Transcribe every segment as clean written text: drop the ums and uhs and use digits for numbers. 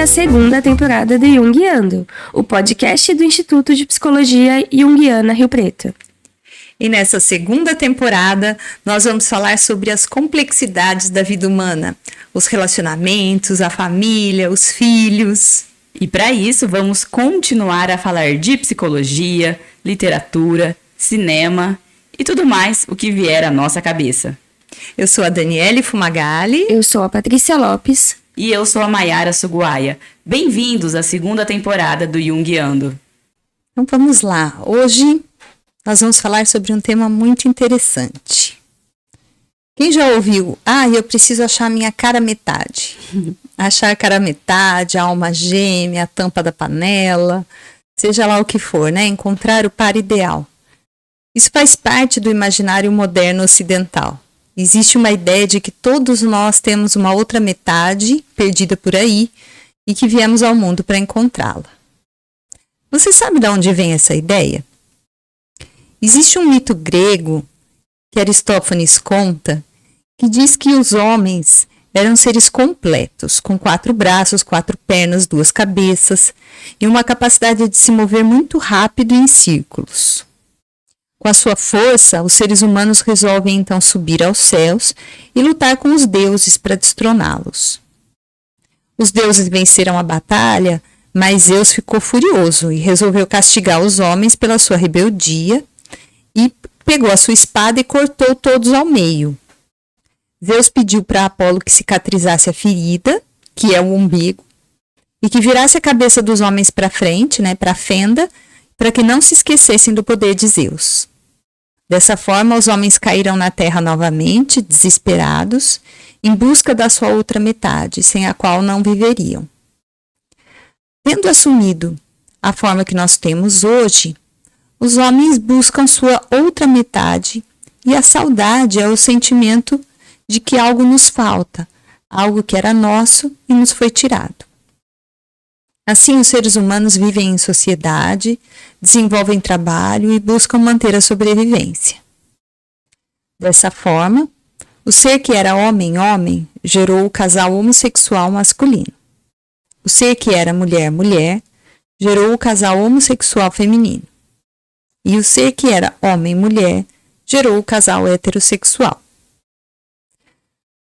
a segunda temporada do Jungiando, o podcast do Instituto de Psicologia Jungiana Rio Preto. E nessa segunda temporada, nós vamos falar sobre as complexidades da vida humana, os relacionamentos, a família, os filhos. E para isso, vamos continuar a falar de psicologia, literatura, cinema e tudo mais o que vier à nossa cabeça. Eu sou a Daniele Fumagalli. Eu sou a Patrícia Lopes. E eu sou a Maiara Suguaia. Bem-vindos à segunda temporada do Jungiando. Então vamos lá. Hoje nós vamos falar sobre um tema muito interessante. Quem já ouviu? Eu preciso achar minha cara metade. Achar a cara metade, a alma gêmea, a tampa da panela, seja lá o que for, né? Encontrar o par ideal. Isso faz parte do imaginário moderno ocidental. Existe uma ideia de que todos nós temos uma outra metade perdida por aí e que viemos ao mundo para encontrá-la. Você sabe de onde vem essa ideia? Existe um mito grego que Aristófanes conta que diz que os homens eram seres completos, com 4 braços, 4 pernas, 2 cabeças e uma capacidade de se mover muito rápido em círculos. Com a sua força, os seres humanos resolvem então subir aos céus e lutar com os deuses para destroná-los. Os deuses venceram a batalha, mas Zeus ficou furioso e resolveu castigar os homens pela sua rebeldia e pegou a sua espada e cortou todos ao meio. Zeus pediu para Apolo que cicatrizasse a ferida, que é o umbigo, e que virasse a cabeça dos homens para frente, para a fenda, para que não se esquecessem do poder de Zeus. Dessa forma, os homens caíram na terra novamente, desesperados, em busca da sua outra metade, sem a qual não viveriam. Tendo assumido a forma que nós temos hoje, os homens buscam sua outra metade e a saudade é o sentimento de que algo nos falta, algo que era nosso e nos foi tirado. Assim, os seres humanos vivem em sociedade, desenvolvem trabalho e buscam manter a sobrevivência. Dessa forma, o ser que era homem-homem gerou o casal homossexual masculino. O ser que era mulher-mulher gerou o casal homossexual feminino. E o ser que era homem-mulher gerou o casal heterossexual.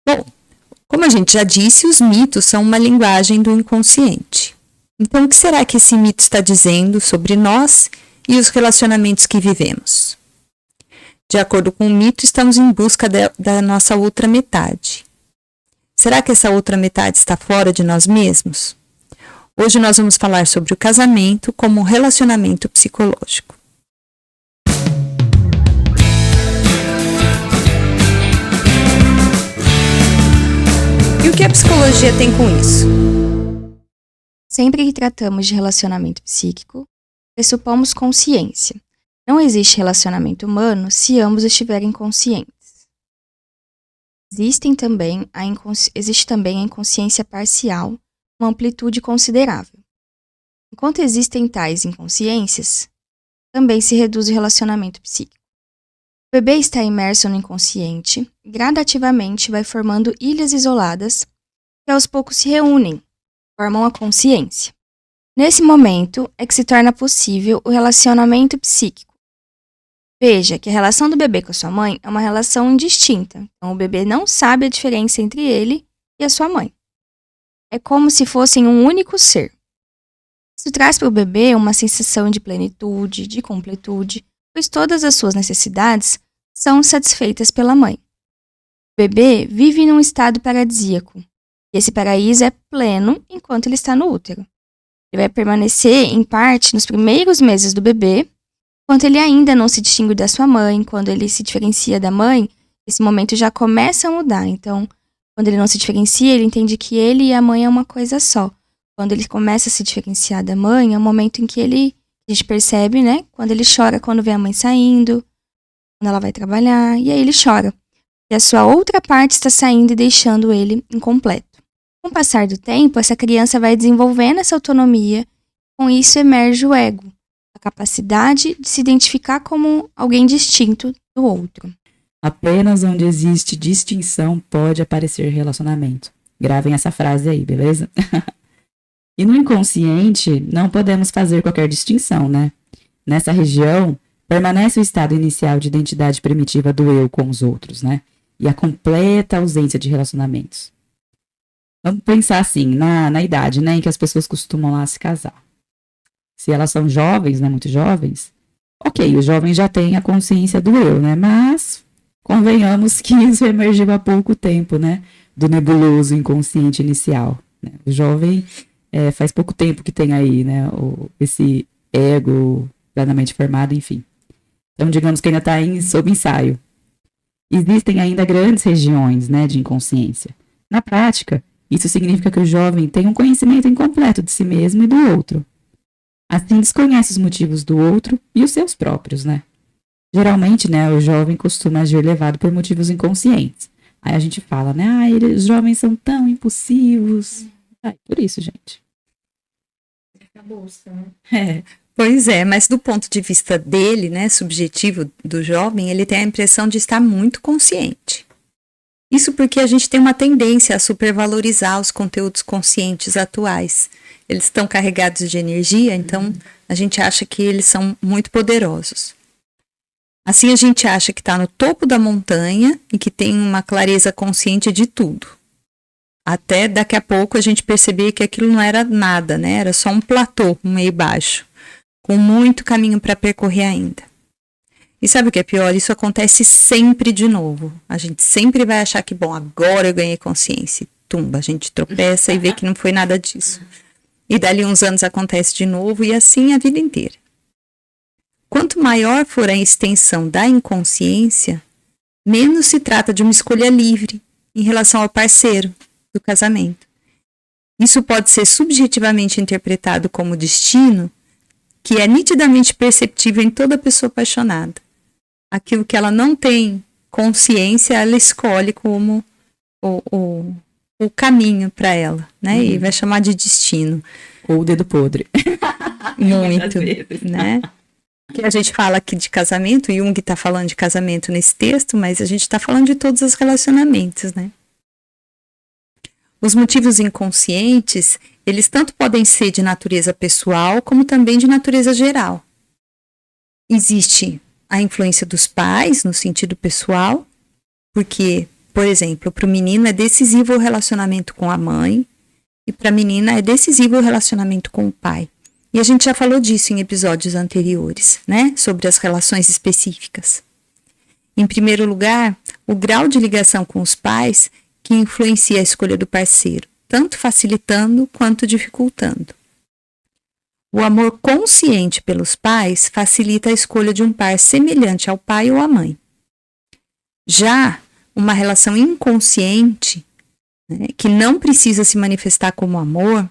Bom, como a gente já disse, os mitos são uma linguagem do inconsciente. Então, o que será que esse mito está dizendo sobre nós e os relacionamentos que vivemos? De acordo com o mito, estamos em busca da nossa outra metade. Será que essa outra metade está fora de nós mesmos? Hoje nós vamos falar sobre o casamento como um relacionamento psicológico. E o que a psicologia tem com isso? Sempre que tratamos de relacionamento psíquico, pressupomos consciência. Não existe relacionamento humano se ambos estiverem conscientes. Existe também a inconsciência parcial, uma amplitude considerável. Enquanto existem tais inconsciências, também se reduz o relacionamento psíquico. O bebê está imerso no inconsciente e gradativamente vai formando ilhas isoladas que aos poucos se reúnem, formam a consciência. Nesse momento é que se torna possível o relacionamento psíquico. Veja que a relação do bebê com a sua mãe é uma relação indistinta, então o bebê não sabe a diferença entre ele e a sua mãe. É como se fossem um único ser. Isso traz para o bebê uma sensação de plenitude, de completude, pois todas as suas necessidades são satisfeitas pela mãe. O bebê vive num estado paradisíaco. E esse paraíso é pleno enquanto ele está no útero. Ele vai permanecer, em parte, nos primeiros meses do bebê, enquanto ele ainda não se distingue da sua mãe. Quando ele se diferencia da mãe, esse momento já começa a mudar. Então, quando ele não se diferencia, ele entende que ele e a mãe é uma coisa só. Quando ele começa a se diferenciar da mãe, é o momento em que a gente percebe, quando ele chora quando vê a mãe saindo, quando ela vai trabalhar, e aí ele chora. E a sua outra parte está saindo e deixando ele incompleto. Com o passar do tempo, essa criança vai desenvolvendo essa autonomia, com isso emerge o ego, a capacidade de se identificar como alguém distinto do outro. Apenas onde existe distinção pode aparecer relacionamento. Gravem essa frase aí, beleza? E no inconsciente, não podemos fazer qualquer distinção, né? Nessa região, permanece o estado inicial de identidade primitiva do eu com os outros, né? E a completa ausência de relacionamentos. Vamos pensar assim, na idade, né, em que as pessoas costumam lá se casar. Se elas são jovens, né, muito jovens, ok, o jovem já tem a consciência do eu, né? Mas convenhamos que isso emergiu há pouco tempo, né? Do nebuloso inconsciente inicial. Né? O jovem faz pouco tempo que tem aí, né? Esse ego plenamente formado, enfim. Então, digamos que ainda está sob ensaio. Existem ainda grandes regiões, né, de inconsciência. Na prática, isso significa que o jovem tem um conhecimento incompleto de si mesmo e do outro. Assim, desconhece os motivos do outro e os seus próprios, né? Geralmente, né, o jovem costuma agir levado por motivos inconscientes. Aí a gente fala, né, os jovens são tão impulsivos. Por isso, gente. Pois é, mas do ponto de vista dele, né, subjetivo do jovem, ele tem a impressão de estar muito consciente. Isso porque a gente tem uma tendência a supervalorizar os conteúdos conscientes atuais. Eles estão carregados de energia, então a gente acha que eles são muito poderosos. Assim a gente acha que está no topo da montanha e que tem uma clareza consciente de tudo. Até daqui a pouco a gente perceber que aquilo não era nada, né? Era só um platô, um meio baixo, com muito caminho para percorrer ainda. E sabe o que é pior? Isso acontece sempre de novo. A gente sempre vai achar que, bom, agora eu ganhei consciência. E tumba, a gente tropeça e vê que não foi nada disso. E dali uns anos acontece de novo e assim a vida inteira. Quanto maior for a extensão da inconsciência, menos se trata de uma escolha livre em relação ao parceiro do casamento. Isso pode ser subjetivamente interpretado como destino, que é nitidamente perceptível em toda pessoa apaixonada. Aquilo que ela não tem consciência, ela escolhe como o caminho para ela, né? E vai chamar de destino. Ou o dedo podre. Muito, né? Que a gente fala aqui de casamento, Jung está falando de casamento nesse texto, mas a gente está falando de todos os relacionamentos, né? Os motivos inconscientes, eles tanto podem ser de natureza pessoal, como também de natureza geral. Existe a influência dos pais, no sentido pessoal, porque, por exemplo, para o menino é decisivo o relacionamento com a mãe, e para a menina é decisivo o relacionamento com o pai. E a gente já falou disso em episódios anteriores, né? Sobre as relações específicas. Em primeiro lugar, o grau de ligação com os pais que influencia a escolha do parceiro, tanto facilitando quanto dificultando. O amor consciente pelos pais facilita a escolha de um par semelhante ao pai ou à mãe. Já uma relação inconsciente, né, que não precisa se manifestar como amor,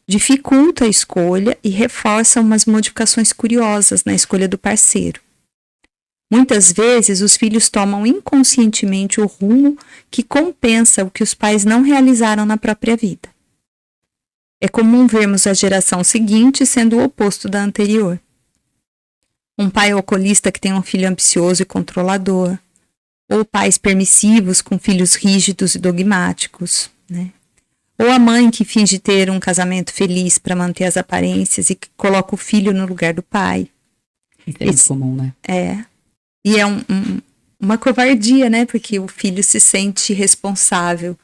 dificulta a escolha e reforça umas modificações curiosas na escolha do parceiro. Muitas vezes, os filhos tomam inconscientemente o rumo que compensa o que os pais não realizaram na própria vida. É comum vermos a geração seguinte sendo o oposto da anterior. Um pai alcoolista que tem um filho ambicioso e controlador, ou pais permissivos com filhos rígidos e dogmáticos, né? Ou a mãe que finge ter um casamento feliz para manter as aparências e que coloca o filho no lugar do pai. Isso é muito comum, né? É. E é uma covardia, né? Porque o filho se sente responsável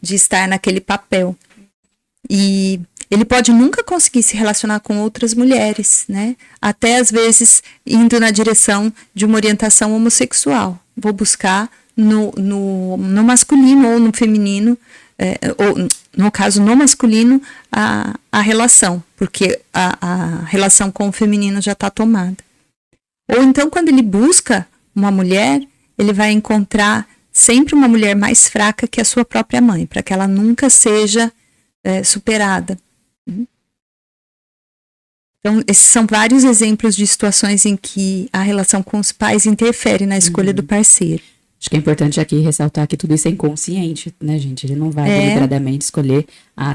de estar naquele papel. E ele pode nunca conseguir se relacionar com outras mulheres, né? Até às vezes indo na direção de uma orientação homossexual. Vou buscar no masculino ou no feminino, ou no caso no masculino, a relação, porque a relação com o feminino já está tomada. Ou então, quando ele busca uma mulher, ele vai encontrar sempre uma mulher mais fraca que a sua própria mãe, para que ela nunca seja superada. Então, esses são vários exemplos de situações em que a relação com os pais interfere na escolha do parceiro. Acho que é importante aqui ressaltar que tudo isso é inconsciente, né, gente? Ele não vai deliberadamente escolher,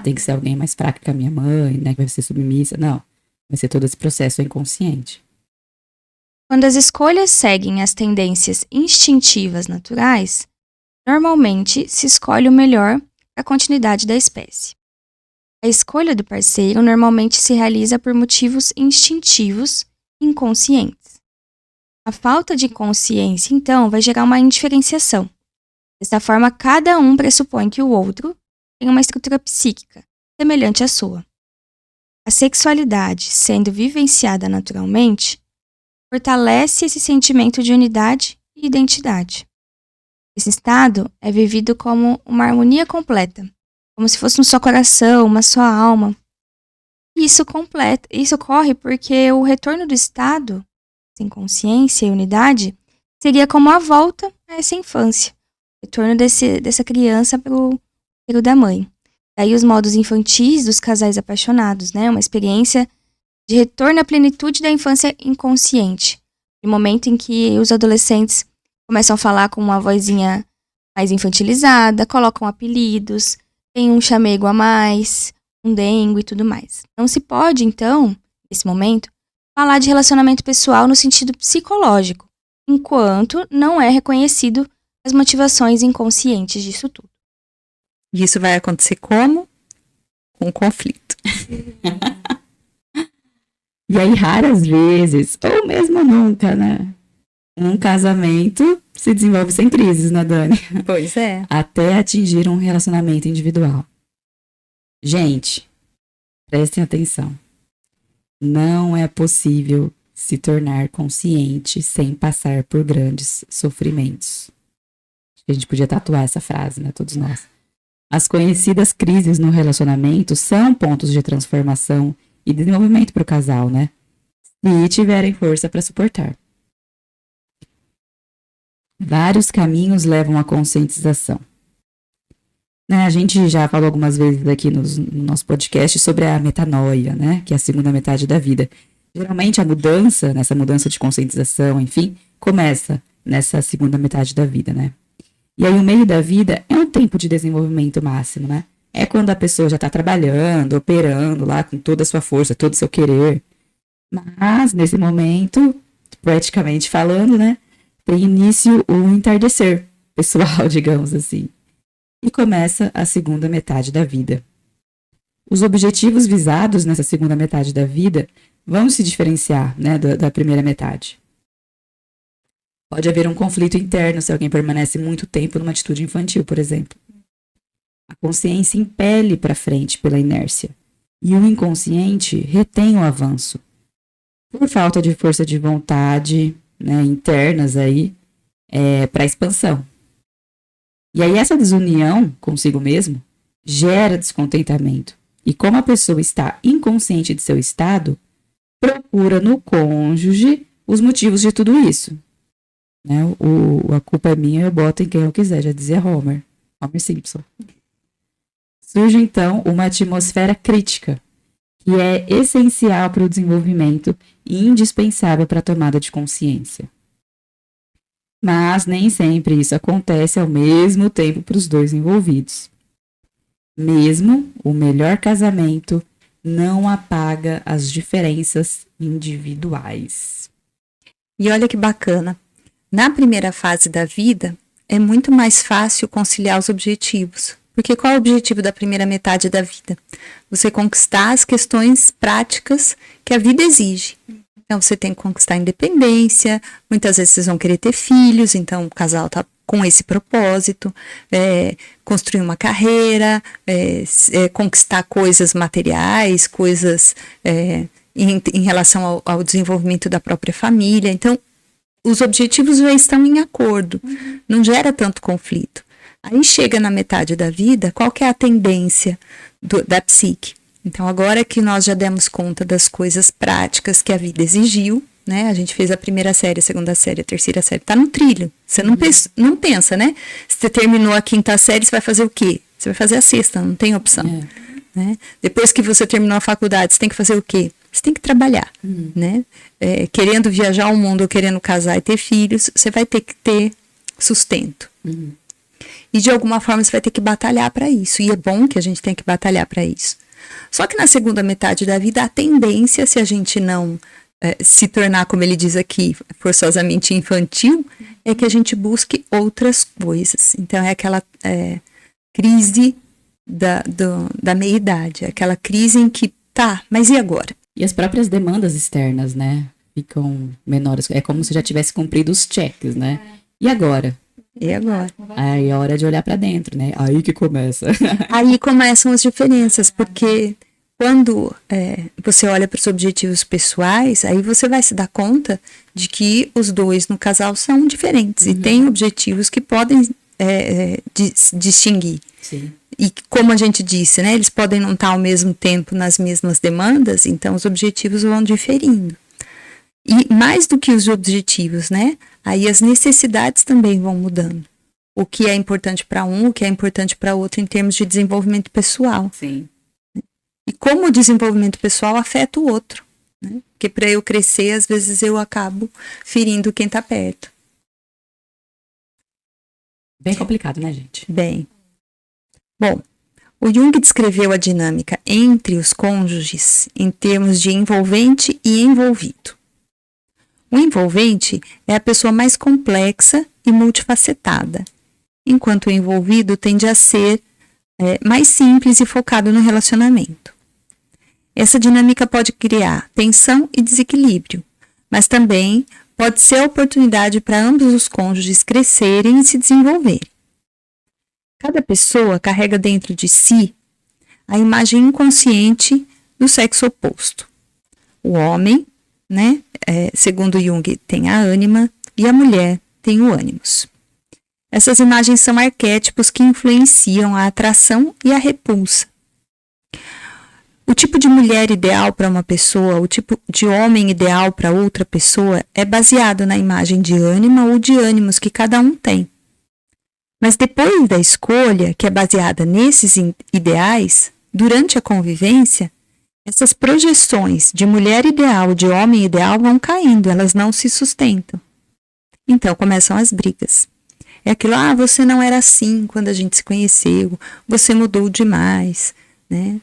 tem que ser alguém mais fraco que a minha mãe, né, que vai ser submissa. Não, vai ser todo esse processo inconsciente. Quando as escolhas seguem as tendências instintivas naturais, normalmente se escolhe o melhor para a continuidade da espécie. A escolha do parceiro normalmente se realiza por motivos instintivos e inconscientes. A falta de consciência, então, vai gerar uma indiferenciação. Dessa forma, cada um pressupõe que o outro tem uma estrutura psíquica semelhante à sua. A sexualidade, sendo vivenciada naturalmente, fortalece esse sentimento de unidade e identidade. Esse estado é vivido como uma harmonia completa, como se fosse um só coração, uma só alma. E isso ocorre porque o retorno do estado, sem consciência e unidade, seria como a volta a essa infância, o retorno dessa criança para o útero da mãe. Daí os modos infantis dos casais apaixonados, né? Uma experiência de retorno à plenitude da infância inconsciente. No momento em que os adolescentes começam a falar com uma vozinha mais infantilizada, colocam apelidos, tem um chamego a mais, um dengo e tudo mais. Não se pode, então, nesse momento, falar de relacionamento pessoal no sentido psicológico, enquanto não é reconhecido as motivações inconscientes disso tudo. E isso vai acontecer como? Com conflito. E aí, raras vezes, ou mesmo nunca, né? Um casamento se desenvolve sem crises, né, Dani? Pois é. Até atingir um relacionamento individual. Gente, prestem atenção. Não é possível se tornar consciente sem passar por grandes sofrimentos. A gente podia tatuar essa frase, né, todos nós. As conhecidas crises no relacionamento são pontos de transformação e desenvolvimento para o casal, né? Se tiverem força para suportar. Vários caminhos levam à conscientização. Né, a gente já falou algumas vezes aqui no nosso podcast sobre a metanoia, né? Que é a segunda metade da vida. Geralmente a mudança, nessa mudança de conscientização, enfim, começa nessa segunda metade da vida, né? E aí o meio da vida é um tempo de desenvolvimento máximo, né? É quando a pessoa já está trabalhando, operando lá com toda a sua força, todo o seu querer. Mas, nesse momento, praticamente falando, né? Tem início o entardecer pessoal, digamos assim. E começa a segunda metade da vida. Os objetivos visados nessa segunda metade da vida vão se diferenciar, né, da primeira metade. Pode haver um conflito interno se alguém permanece muito tempo numa atitude infantil, por exemplo. A consciência impele para frente pela inércia e o inconsciente retém o avanço. Por falta de força de vontade, né, internas aí, para expansão. E aí essa desunião consigo mesmo gera descontentamento. E como a pessoa está inconsciente de seu estado, procura no cônjuge os motivos de tudo isso. Né? A culpa é minha, eu boto em quem eu quiser, já dizia Homer Simpson. Surge então uma atmosfera crítica, que é essencial para o desenvolvimento e indispensável para a tomada de consciência. Mas nem sempre isso acontece ao mesmo tempo para os dois envolvidos. Mesmo o melhor casamento não apaga as diferenças individuais. E olha que bacana. Na primeira fase da vida, é muito mais fácil conciliar os objetivos. Porque qual é o objetivo da primeira metade da vida? Você conquistar as questões práticas que a vida exige. Então, você tem que conquistar a independência, muitas vezes vocês vão querer ter filhos, então o casal está com esse propósito, construir uma carreira, conquistar coisas materiais, coisas em relação ao desenvolvimento da própria família. Então, os objetivos já estão em acordo, não gera tanto conflito. Aí chega na metade da vida, qual que é a tendência da psique? Então, agora que nós já demos conta das coisas práticas que a vida exigiu, né? A gente fez a primeira série, a segunda série, a terceira série, tá no trilho. Você não pensa, né? Se você terminou a quinta série, você vai fazer o quê? Você vai fazer a sexta, não tem opção. Né? Depois que você terminou a faculdade, você tem que fazer o quê? Você tem que trabalhar, né? Querendo viajar ao mundo ou querendo casar e ter filhos, você vai ter que ter sustento. E de alguma forma você vai ter que batalhar para isso. E é bom que a gente tenha que batalhar para isso. Só que na segunda metade da vida, a tendência, se a gente não se tornar, como ele diz aqui, forçosamente infantil, é que a gente busque outras coisas. Então é aquela crise da meia-idade, aquela crise em que, tá, mas e agora? E as próprias demandas externas, né? Ficam menores. É como se já tivesse cumprido os cheques, né? E agora? E agora? Aí é hora de olhar pra dentro, né? Aí que começa. Aí começam as diferenças, porque quando você olha para os objetivos pessoais, aí você vai se dar conta de que os dois no casal são diferentes e tem objetivos que podem distinguir. Sim. E como a gente disse, né, eles podem não estar ao mesmo tempo nas mesmas demandas, então os objetivos vão diferindo. E mais do que os objetivos, né, aí as necessidades também vão mudando. O que é importante para um, o que é importante para outro em termos de desenvolvimento pessoal. Sim. E como o desenvolvimento pessoal afeta o outro. Né? Porque para eu crescer, às vezes eu acabo ferindo quem está perto. Bem complicado, né, gente? Bem. Bom, o Jung descreveu a dinâmica entre os cônjuges em termos de envolvente e envolvido. O envolvente é a pessoa mais complexa e multifacetada, enquanto o envolvido tende a ser mais simples e focado no relacionamento. Essa dinâmica pode criar tensão e desequilíbrio, mas também pode ser a oportunidade para ambos os cônjuges crescerem e se desenvolverem. Cada pessoa carrega dentro de si a imagem inconsciente do sexo oposto. O homem, né, segundo Jung, tem a ânima e a mulher tem o ânimos. Essas imagens são arquétipos que influenciam a atração e a repulsa. O tipo de mulher ideal para uma pessoa, o tipo de homem ideal para outra pessoa é baseado na imagem de ânima ou de ânimos que cada um tem. Mas depois da escolha, que é baseada nesses ideais, durante a convivência, essas projeções de mulher ideal, de homem ideal vão caindo, elas não se sustentam. Então começam as brigas. É aquilo, você não era assim quando a gente se conheceu, você mudou demais, né?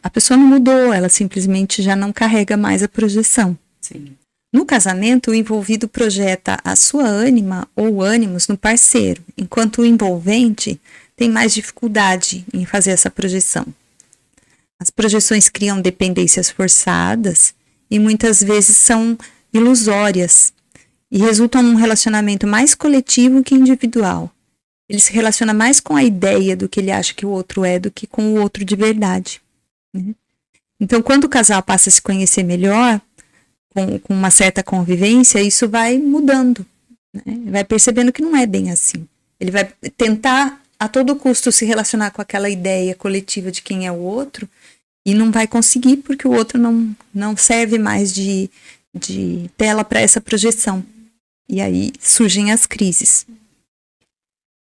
A pessoa não mudou, ela simplesmente já não carrega mais a projeção. Sim. No casamento, o envolvido projeta a sua ânima ou ânimos no parceiro, enquanto o envolvente tem mais dificuldade em fazer essa projeção. As projeções criam dependências forçadas e muitas vezes são ilusórias e resultam num relacionamento mais coletivo que individual. Ele se relaciona mais com a ideia do que ele acha que o outro é do que com o outro de verdade. Então, quando o casal passa a se conhecer melhor, com uma certa convivência, isso vai mudando. Né? Vai percebendo que não é bem assim. Ele vai tentar a todo custo se relacionar com aquela ideia coletiva de quem é o outro e não vai conseguir porque o outro não serve mais de tela para essa projeção. E aí surgem as crises.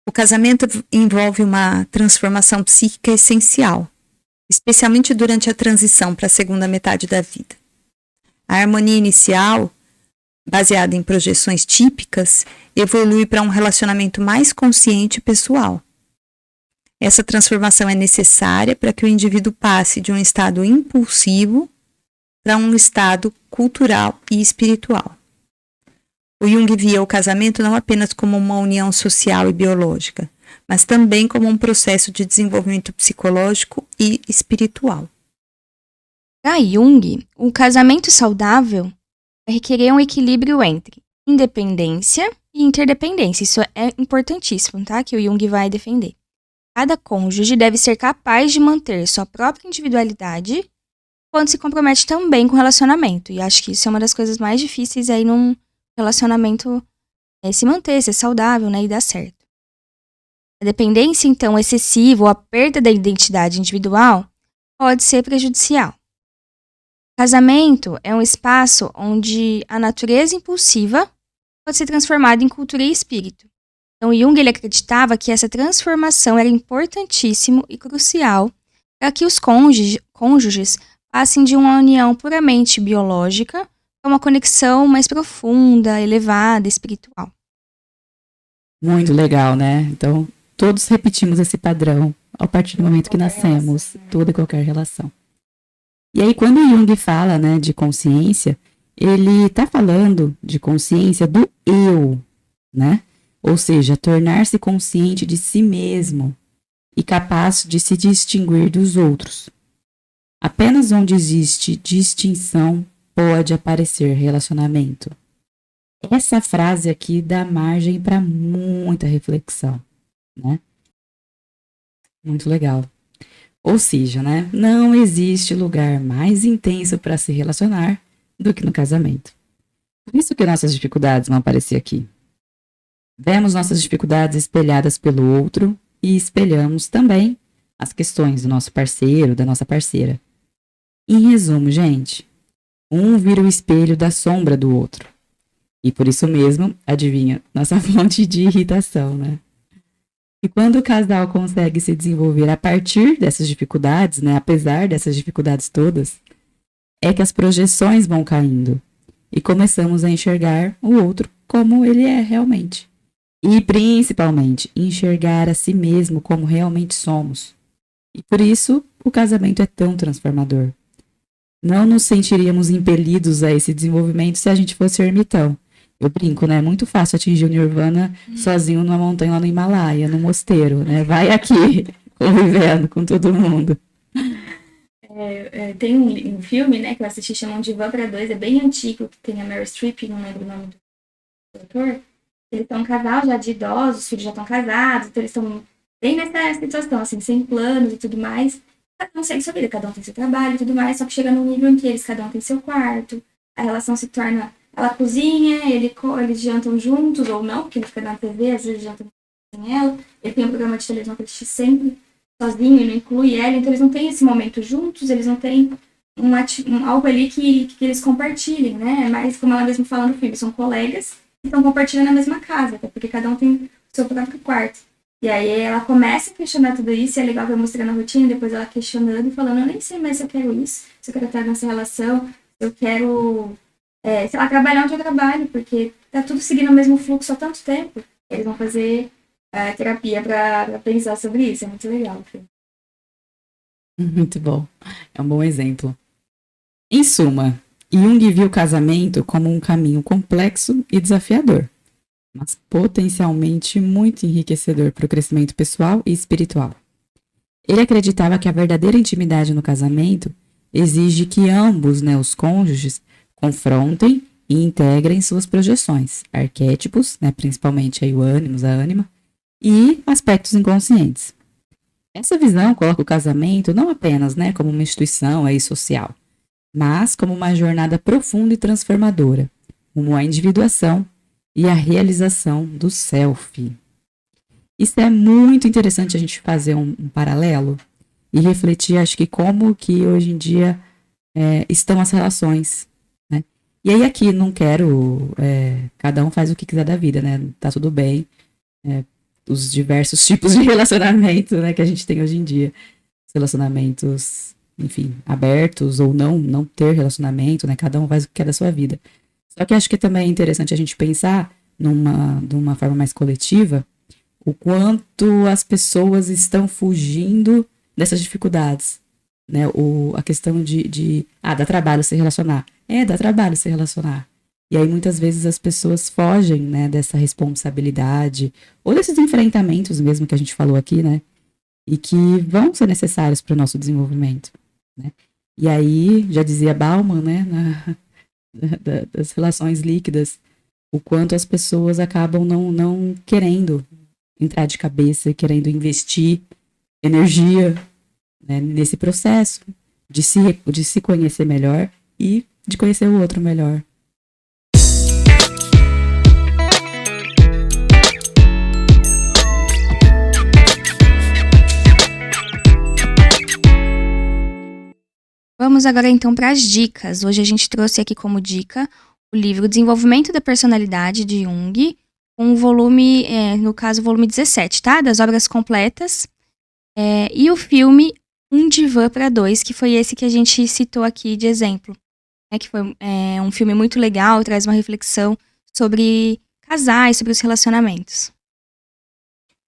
O casamento envolve uma transformação psíquica essencial, especialmente durante a transição para a segunda metade da vida. A harmonia inicial, baseada em projeções típicas, evolui para um relacionamento mais consciente e pessoal. Essa transformação é necessária para que o indivíduo passe de um estado impulsivo para um estado cultural e espiritual. O Jung via o casamento não apenas como uma união social e biológica, mas também como um processo de desenvolvimento psicológico e espiritual. Para Jung, um casamento saudável vai requerer um equilíbrio entre independência e interdependência. Isso é importantíssimo, tá? Que o Jung vai defender. Cada cônjuge deve ser capaz de manter sua própria individualidade quando se compromete também com o relacionamento. E acho que isso é uma das coisas mais difíceis aí num relacionamento se manter, ser saudável, né, e dar certo. A dependência, então, excessiva ou a perda da identidade individual pode ser prejudicial. O casamento é um espaço onde a natureza impulsiva pode ser transformada em cultura e espírito. Então, Jung ele acreditava que essa transformação era importantíssimo e crucial para que os cônjuges passem de uma união puramente biológica para uma conexão mais profunda, elevada, espiritual. Muito legal, né? Então, todos repetimos esse padrão a partir do momento que nascemos, toda e qualquer relação. E aí, quando o Jung fala, né, de consciência, ele está falando de consciência do eu, né? Ou seja, tornar-se consciente de si mesmo. e capaz de se distinguir dos outros. Apenas onde existe distinção pode aparecer relacionamento. Essa frase aqui dá margem para muita reflexão, né? Muito legal. Ou seja, né? Não existe lugar mais intenso para se relacionar do que no casamento. Por isso que nossas dificuldades vão aparecer aqui. Vemos nossas dificuldades espelhadas pelo outro e espelhamos também as questões do nosso parceiro, da nossa parceira. Em resumo, gente, um vira o espelho da sombra do outro. E por isso mesmo, adivinha, nossa fonte de irritação, né? E quando o casal consegue se desenvolver a partir dessas dificuldades, né, apesar dessas dificuldades todas, é que as projeções vão caindo e começamos a enxergar o outro como ele é realmente. E principalmente, enxergar a si mesmo como realmente somos. E por isso, o casamento é tão transformador. Não nos sentiríamos impelidos a esse desenvolvimento se a gente fosse ermitão. Eu brinco, né? É muito fácil atingir o Nirvana sozinho numa montanha lá no Himalaia, no mosteiro, né? Vai aqui, convivendo com todo mundo. Tem um filme, né, que eu assisti, chamado Divã para Dois, é bem antigo, que tem a Meryl Streep, não lembro o nome do autor. Eles são um casal já de idosos, os filhos já estão casados, então eles estão bem nessa situação, assim, sem planos e tudo mais. Cada um segue sua vida, cada um tem seu trabalho e tudo mais, só que chega num nível em que cada um tem seu quarto, a relação se torna... Ela cozinha, eles jantam juntos, ou não, porque ele fica na TV, às vezes jantam sem ela. Ele tem um programa de televisão que ele assiste sempre sozinho, ele não inclui ela, então eles não têm esse momento juntos, eles não têm algo ali que eles compartilhem, né? Mas, como ela mesmo fala no filme, são colegas que estão compartilhando a mesma casa, até porque cada um tem o seu próprio quarto. E aí ela começa a questionar tudo isso, e é legal ver mostrando a rotina, depois ela questionando e falando, eu nem sei mais se eu quero isso, se eu quero estar nessa relação, se eu quero... sei lá, trabalhar onde eu trabalho, porque tá tudo seguindo o mesmo fluxo há tanto tempo. Eles vão fazer terapia pra pensar sobre isso, é muito legal. Muito bom, é um bom exemplo. Em suma, Jung viu o casamento como um caminho complexo e desafiador, mas potencialmente muito enriquecedor para o crescimento pessoal e espiritual. Ele acreditava que a verdadeira intimidade no casamento exige que ambos, né, os cônjuges, confrontem e integrem suas projeções, arquétipos, né, principalmente aí o ânimos, a ânima, e aspectos inconscientes. Essa visão coloca o casamento não apenas, né, como uma instituição aí social, mas como uma jornada profunda e transformadora, rumo à individuação e à realização do self. Isso é muito interessante a gente fazer um paralelo e refletir, acho que como que hoje em dia estão as relações. E aí aqui não quero, cada um faz o que quiser da vida, né? Tá tudo bem. Os diversos tipos de relacionamento, né, que a gente tem hoje em dia. Os relacionamentos, enfim, abertos ou não ter relacionamento, né? Cada um faz o que quer da sua vida. Só que acho que também é interessante a gente pensar de uma forma mais coletiva o quanto as pessoas estão fugindo dessas dificuldades. Né? A questão dá trabalho se relacionar. Dá trabalho se relacionar. E aí, muitas vezes, as pessoas fogem, né, dessa responsabilidade, ou desses enfrentamentos mesmo que a gente falou aqui, né? E que vão ser necessários para o nosso desenvolvimento, né? E aí, já dizia Bauman, né, das relações líquidas, o quanto as pessoas acabam não querendo entrar de cabeça e querendo investir energia, né, nesse processo de se conhecer melhor e de conhecer o outro melhor. Vamos agora então para as dicas. Hoje a gente trouxe aqui como dica o livro Desenvolvimento da Personalidade, de Jung, com o volume, no caso, o volume 17, tá? Das obras completas. E o filme Um Divã para Dois, que foi esse que a gente citou aqui de exemplo. Que foi um filme muito legal, traz uma reflexão sobre casais, sobre os relacionamentos.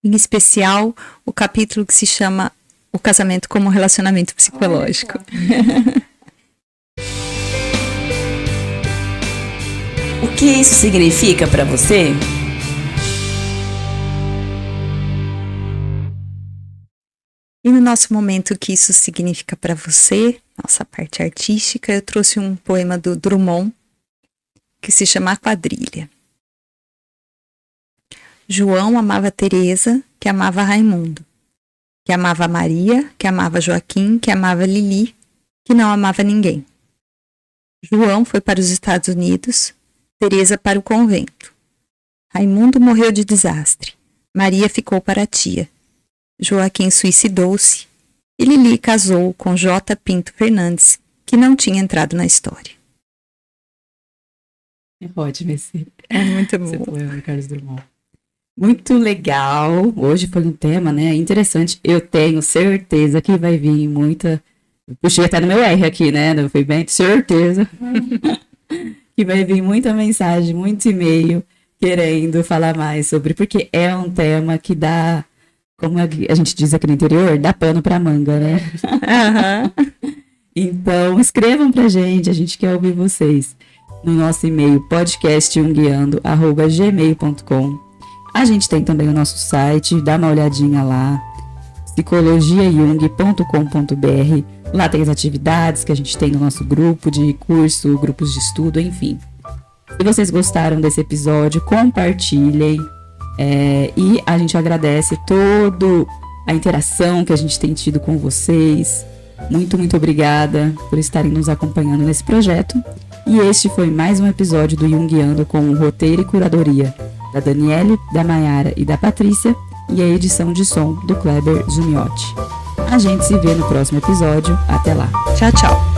Em especial, o capítulo que se chama O Casamento como Relacionamento Psicológico. O que isso significa para você? E no nosso momento, o que isso significa para você, nossa parte artística, eu trouxe um poema do Drummond que se chama A Quadrilha. João amava Teresa, que amava Raimundo, que amava Maria, que amava Joaquim, que amava Lili, que não amava ninguém. João foi para os Estados Unidos, Teresa para o convento. Raimundo morreu de desastre, Maria ficou para a tia. Joaquim suicidou-se e Lili casou com J. Pinto Fernandes, que não tinha entrado na história. É ótimo esse Muito bom. poema do Carlos Drummond. Muito legal. Hoje foi um tema, né, interessante. Eu tenho certeza que vai vir muita... Puxei até no meu R aqui, né? Não foi bem? Certeza. Que vai vir muita mensagem, muito e-mail querendo falar mais sobre... Porque é um tema que dá... Como a gente diz aqui no interior, dá pano pra manga, né? Então, escrevam pra gente, a gente quer ouvir vocês. No nosso e-mail, podcastjunguiando@gmail.com. A gente tem também o nosso site, dá uma olhadinha lá, psicologiajung.com.br. Lá tem as atividades que a gente tem no nosso grupo de curso, grupos de estudo, enfim. Se vocês gostaram desse episódio, compartilhem. E a gente agradece toda a interação que a gente tem tido com vocês. Muito, muito obrigada por estarem nos acompanhando nesse projeto. E este foi mais um episódio do Junguiando com o roteiro e curadoria da Daniele, da Maiara e da Patrícia e a edição de som do Kleber Zuniotti. A gente se vê no próximo episódio. Até lá. Tchau, tchau.